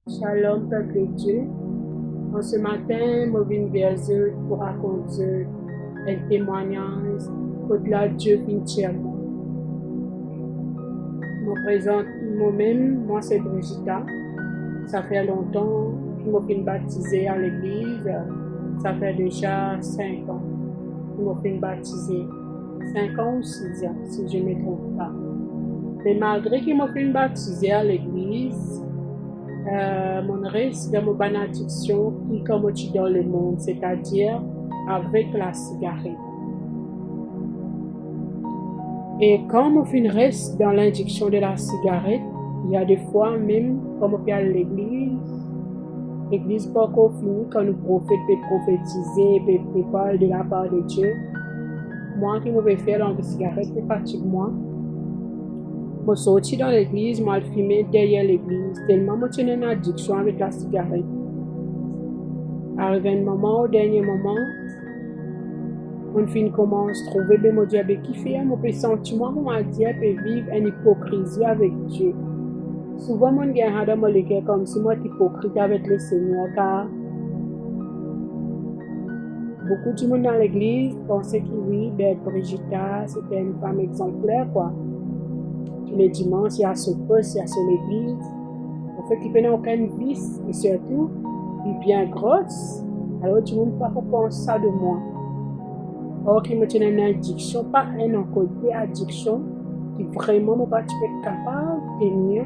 Shalom, peuple de Dieu. En ce matin, je viens vers eux pour raconter un témoignage au-delà de Dieu entièrement. Je me présente moi-même, moi c'est Brigitta. Ça fait longtemps que je suis baptisée à l'église. Ça fait déjà 5 ans que je suis baptisée. 5 ans ou 6 ans, si je ne me trompe pas. Mais malgré que je suis baptisée à l'église, mon risque de mon addiction qui comme tu dans le monde, c'est-à-dire avec la cigarette. Et quand on reste dans l'addiction de la cigarette, il y a des fois même, comme on fait à l'église pas qu'on finit, quand nous prophètes peut prophétiser, peut parler de la part de Dieu. Moi qui me vais faire dans la cigarette, c'est fatigue-moi. Je suis sorti dans l'église, je suis fumé derrière l'église, tellement je suis une addiction avec la cigarette. Arrivé un moment, au dernier moment, on finit commence à trouver des mots qui fait mon sentiment, on dire, peut vivre une hypocrisie avec Dieu. Souvent, mon gars dans mon cœur comme si moi suis hypocrite avec le Seigneur, car beaucoup de monde dans l'église pensaient que oui, Brigitta, c'était une femme exemplaire, quoi. Tous les dimanches, il y a ce poste, il y a ce l'église. En fait, il n'y a aucun vice, et surtout, il est bien grosse. Alors, tout le monde ne peut pas penser ça de moi. Or, qui me tient une addiction, pas un côté addiction, qui vraiment n'est pas capable de tenir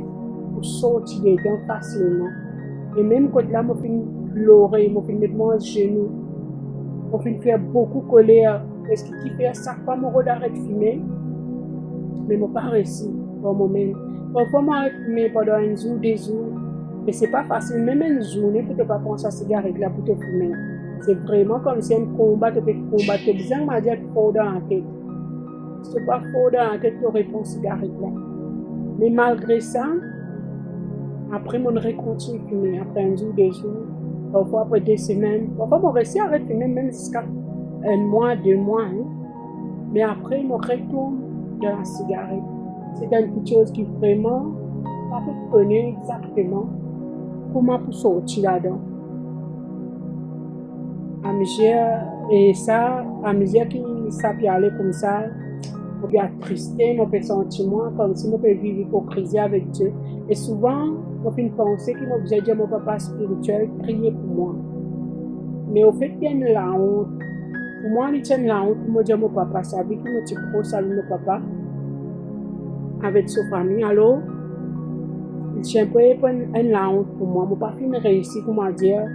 pour sortir dedans facilement. Et même quand là, je finis pleurer, je finis mettre mon genou, je finis faire beaucoup de colère. Parce que qui fait ça, pas mon d'arrêter de fumer, mais je n'ai pas réussi au moment. Parfois, je m'arrête de fumer pendant un jour, 2 jours, mais ce n'est pas facile, même une journée pour ne pas penser à cigarette là pour te fumer. C'est vraiment comme si un combat, tu peux combattre. Tu as besoin de dire fort dans la tête. Si tu n'as pas fort dans la tête, tu réponds cigarette là. Mais malgré ça, après, mon continue de fumer. Après un jour, 2 jours, parfois après 2 semaines. Parfois, je réussis à arrêter de fumer même jusqu'à 1 mois, 2 mois. Hein. Mais après, je retourne dans la cigarette. C'est quelque chose qui vraiment, pas connaître exactement comment pour sortir là-dedans. À mesure et ça, à mesure que ça peut aller comme ça, on peut être triste, on peut sentir comme si on peut vivre l'hypocrisie avec Dieu. Et souvent, on peut penser que mon Dieu, mon papa spirituel, prier pour moi. Mais au fait, il y a la honte. Pour moi, il y a la honte pour mon papa. Ça veut dire que je suis pro salut mon papa avec sa famille. Alors, j'ai un peu la honte pour moi. Mon papa ne réussit pour me dire.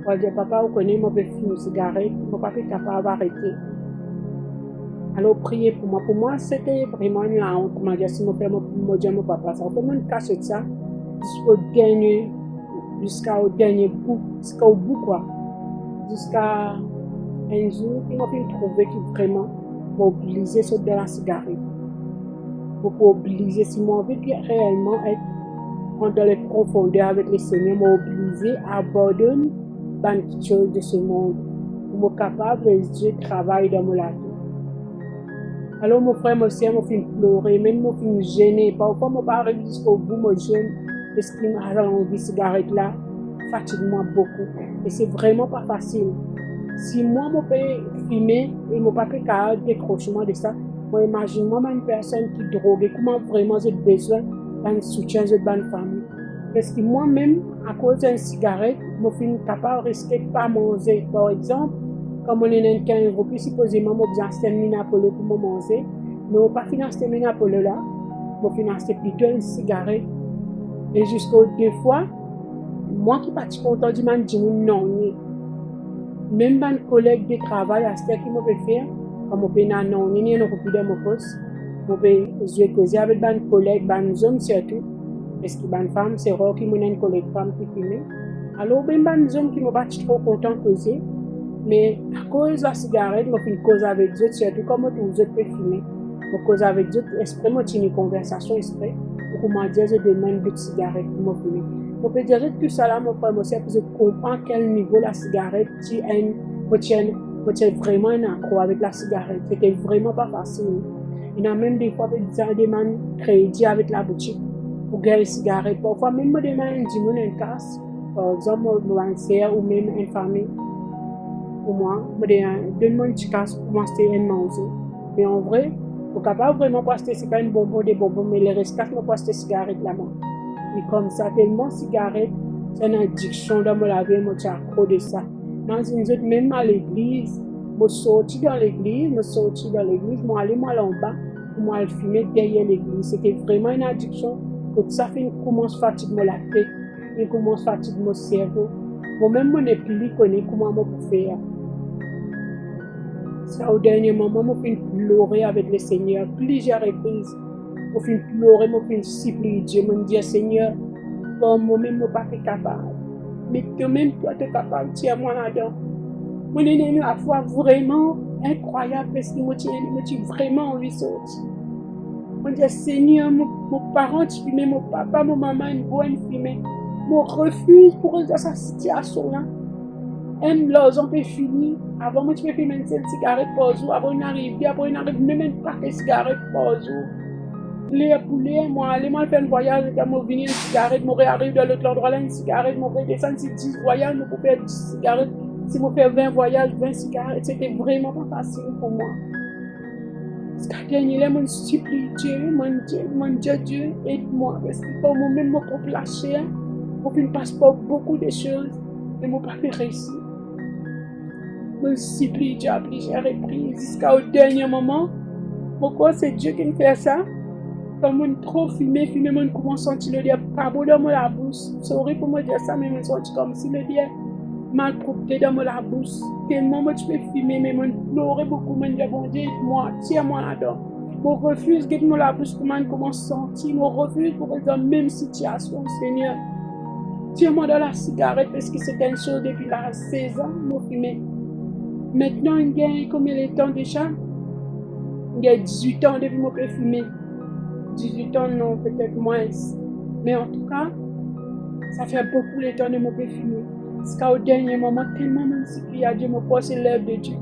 Je dis, papa, vous connaissez, je vais fumer une cigarette, mon papa est capable d'arrêter. Alors, priez pour moi. Pour moi, c'était vraiment une honte. Je dis, si mon père me dit, mon papa, ça, on peut me cacher ça jusqu'au dernier bout, jusqu'au bout, quoi. Jusqu'à un jour, il m'a fait trouver que vraiment, m'obliger sur de la cigarette. Pour obliger, si moi, je veux réellement être dans les profondeurs avec le Seigneur, m'obliger à abandonner quelque chose de ce monde pour me capable de Dieu travailler dans mon vie. Alors mon frère, mon soeur, me fait pleurer, même me fait gêner. Parfois, je ne pas arriver jusqu'au bout, me gêne, parce qu'il m'a envie de cigarette là, fatigue-moi beaucoup. Et c'est vraiment pas facile. Si moi, je peux fumer et je ne peux pas capable décrochement de ça, moi, imagine-moi une personne qui drogue, comment vraiment j'ai besoin d'un soutien de ma famille. Parce que moi-même, à cause d'une cigarette, je suis capable de risquer de ne pas manger. Par exemple, comme on est dans 15 jours, puis supposément, je vais acheter un minapolo pour manger. Mais je ne vais pas financer un minapolo là. Je vais financer plutôt une cigarette. Et jusqu'aux 2 fois, moi qui ne suis pas content du monde, je dis non. Même mes collègues de travail, à ce qui me fait faire, comme je peux non, je ne peux plus dans mon poste. Je peux causer avec mes collègues, mes hommes surtout. Parce que les femmes, c'est rare qu'il y ait une collègue femme qui fume. Alors, même les hommes qui ne sont pas trop contents de causer. Mais à cause de la cigarette, je fais une cause avec Dieu, surtout comme vous autres pouvez fumer. Je cause avec Dieu, esprit, je une conversation, esprit, pour me dire, je demande de cigarette pour me fumer. Je peux dire tout ça là, mon frère, monsieur, pour que je comprends quel niveau la cigarette, je tiens vraiment un accro avec la cigarette. C'était vraiment pas facile. Il y a même des fois des demandes crédit avec la boutique pour gagner les cigarettes. Parfois, même je demande un casse par exemple, mon sœur ou même une famille, pour moi, je donne-moi une petite casse pour m'acheter un manger. Mais en vrai, je ne pas vraiment acheter c'est pas une bonbon, des bonbons, mais les restes, je peux acheter cigarette là-bas. Et comme ça, tellement cigarette, c'est une addiction dans ma vie, moi, j'ai accro de ça. Dans une autre, même à l'église, je sorti dans l'église, je allé moi là en bas, pour moi fumer derrière l'église. C'était vraiment une addiction. Donc ça fait une commence fatiguer la tête, une commence fatiguer mon cerveau. Moi-même, je n'ai plus connu comment je peux faire. Ça, au dernier moment, je suis pleurer avec le Seigneur plusieurs reprises. Je suis pleurer, je suis supplier Dieu. Je me dis, Seigneur, moi-même, je ne suis pas capable. Mais toi-même, toi, tu es capable. Tiens-moi là-dedans. Mon ennemi, la foi vraiment incroyable parce que moi, tu vraiment envie de sortir. Je me dis, Seigneur, mon parent, tu fumes, mon papa, mon maman, une bonne fumée. Je refuse pour dans cette situation-là. L'horizon peut finir. Avant, moi, tu peux fumer une cigarette par jour. Après, une arrive, même un paquet de cigarettes par jour. Les poulets, moi, faire un voyage, quand je venir une cigarette, je arrive dans l'autre endroit là, une cigarette, je vais descendre sur 10 voyages, je peux faire 10 cigarettes. Si je fais 20 voyages, 20 cigarettes, c'était vraiment pas facile pour moi. Parce qu'à dernier, je supplie Dieu, Dieu, aide-moi. Parce que pour moi-même, je peux lâcher. Je ne passe pas beaucoup de choses, mais je ne peux pas réussir. Je supplie Dieu à plusieurs reprises jusqu'au dernier moment. Pourquoi c'est Dieu qui me fait ça? Quand je trop fumé, je commence à sentir le diable pas bon dans la bouche. C'est horrible pour moi dire ça, mais je sens comme si le diable mal propre dans la bouche. Tellement je peux fumer, mais je pleurais beaucoup. Je dis, bon Dieu, moi, tiens-moi là-dedans. Je refuse de me la bouche, comment je commence à sentir. Je refuse pour être dans la même situation, Seigneur. Tiens-moi dans la cigarette parce que c'est une chose depuis la 16 ans, je fumais. Maintenant, il y a combien de temps déjà? Il y a 18 ans depuis que je fumer. 18 ans, non, peut-être moins. Mais en tout cas, ça fait beaucoup de temps de me fumer. Parce qu'au dernier moment, tellement même si il y a Dieu me passe l'œuvre de Dieu.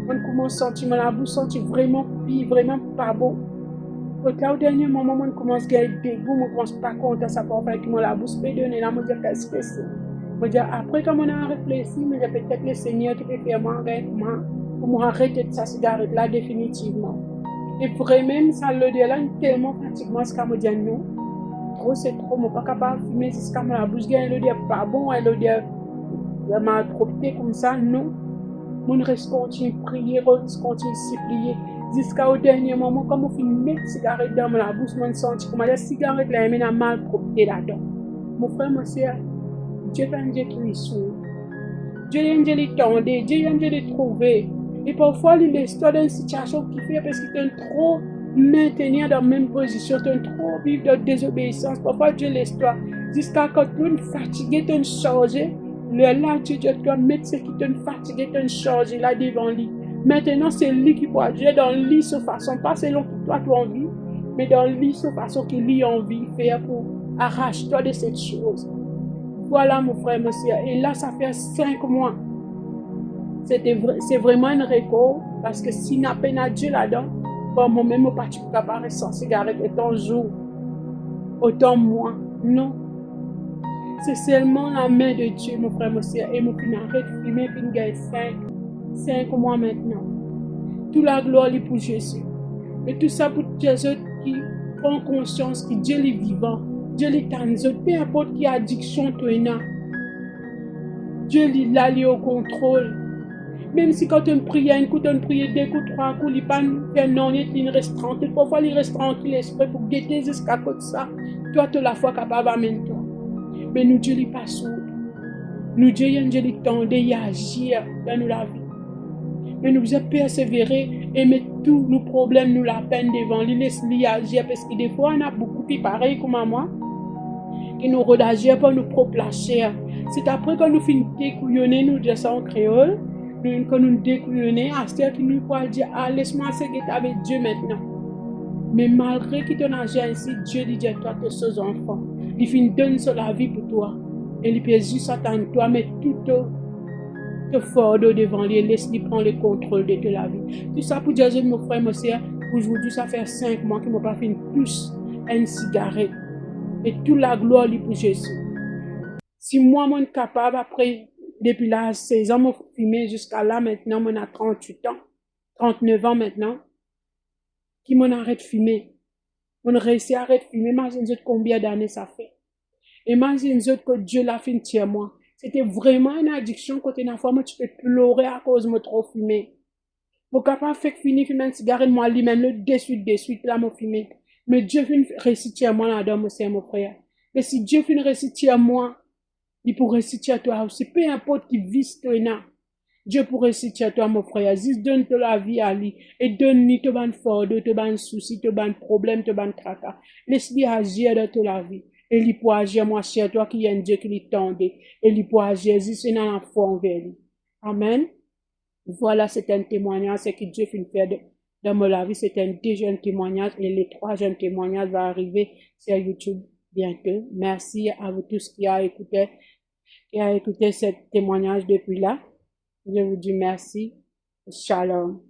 On commence à sentir la bouche, sentir vraiment pire, vraiment pas bon. Donc là, au dernier moment, on commence à gagner des goûts, on commence pas compte ça pour faire que la bouche peut donner. Là, on dit qu'est-ce que c'est? On dit après, comme on a réfléchi, mais peut-être le Seigneur qui peut faire moi pour m'arrêter de sa cigarette là définitivement. Et vraiment, ça le dit là, tellement pratiquement ce qu'on me dit non. Trop, c'est trop, je ne suis pas capable de fumer jusqu'à la bouche, elle dit pas bon, elle dit mal propre comme ça, non. On reste continue de prier, on continue de supplier. Jusqu'au dernier moment, comme on finit de mettre la cigarette dans la bouche, on sent comme la cigarette là, elle a mal propre là-dedans. Mon frère, mon soeur, Dieu est un Dieu qui est sourd. Dieu est un Dieu qui tend, Dieu est un Dieu qui trouve. Et parfois, l'histoire d'une situation qui fait parce que tu es trop maintenir dans la même position, tu es trop vivre dans la désobéissance. Parfois, Dieu l'histoire. Jusqu'à quand tu es fatigué, tu es chargé. Là, Dieu doit mettre ce qui te fatigué, te chargé là devant lui. Maintenant, c'est lui qui peut agir dans lui de façon, pas selon que toi tu as envie, mais dans lui de façon qu'il lui a envie de faire pour arracher-toi de cette chose. Voilà, mon frère, mon soeur. Et là, ça fait 5 mois. C'est vraiment un record parce que s'il n'y a pas à Dieu là-dedans, bon, moi-même, je ne suis pas capable sans cigarette autant jour, autant moi. Non. C'est seulement la main de Dieu, mon frère, mon soeur. Et mon arrête de fumer, puis il 5 mois maintenant. Toute la gloire est pour Jésus. Et tout ça pour Jésus qui prend conscience que Dieu est vivant. Dieu est en nous. Peu importe qui addiction tu as. Dieu est là, il est au contrôle. Même si quand on prie, un coup, on prie 2 coups, 3 coups, il pas faire non, il reste tranquille. Parfois, il reste tranquille l'esprit pour guetter jusqu'à côté de ça. Toi, tu es la foi capable d'amener toi. Mais nous, Dieu n'est pas sourd. Nous, Dieu, il Dieu qui tend à agir dans nous la vie. Mais nous devons persévérer et mettre tous nos problèmes, nous la peine devant lui, laisse-lui agir. Parce que des fois, on a beaucoup plus pareil comme moi, qui nous redagir pour nous propre la chair. C'est après que nous finissons de découillonner, nous descendons en créole, quand nous découillonnons, à ce qui nous peut dire, ah, laisse-moi seguer avec Dieu maintenant. Mais malgré qu'il t'en agit ainsi, Dieu dit, toi, tes seuls enfants. Il finit donne sur la vie pour toi. Et il peut juste attendre toi, mais tout te fardeau devant lui, laisse-lui prendre le contrôle de ta vie. Tout ça pour dire, mon frère, mon soeur, aujourd'hui, ça fait 5 mois qu'il ne m'a pas fait plus une cigarette. Et toute la gloire lui pour Jésus. Si moi, je suis capable, après, depuis l'âge 16 ans, je fumer jusqu'à là, maintenant, je a 38 ans, 39 ans maintenant, qui m'en arrête de fumer. On réussit à arrêter de fumer. Imagine combien d'années ça fait. Imagine que Dieu l'a fait tiers moi. C'était vraiment une addiction côté d'une fois, moi, tu peux pleurer à cause de me trop fumer. Mon capable faire finir fumer une cigarette, moi, lui-même, le de suite, là, moi, fumer. Mais Dieu fait réciter à moi là-dedans, mon c'est mon frère. Et si Dieu fait réciter à moi, il pourrait réciter à toi aussi. Peu importe qui vise toi, Dieu pourrait réciter à toi, mon frère. Juste donne-toi la vie à lui. Et donne-lui te ban fardeau, te ban souci, te ban problème, te ban tracas. Laisse-lui agir dans toute la vie. Et lui pour agir, moi, cher, toi qui est un Dieu qui lui tendait. Et lui pour agir, juste dans la foi envers lui. Amen. Voilà, c'est un témoignage, c'est que Dieu fait faire dans ma vie. C'est un déjà un témoignage et les 3 jeunes témoignages vont arriver sur YouTube bientôt. Merci à vous tous qui a écouté ce témoignage depuis là. Je vous dis merci. Shalom.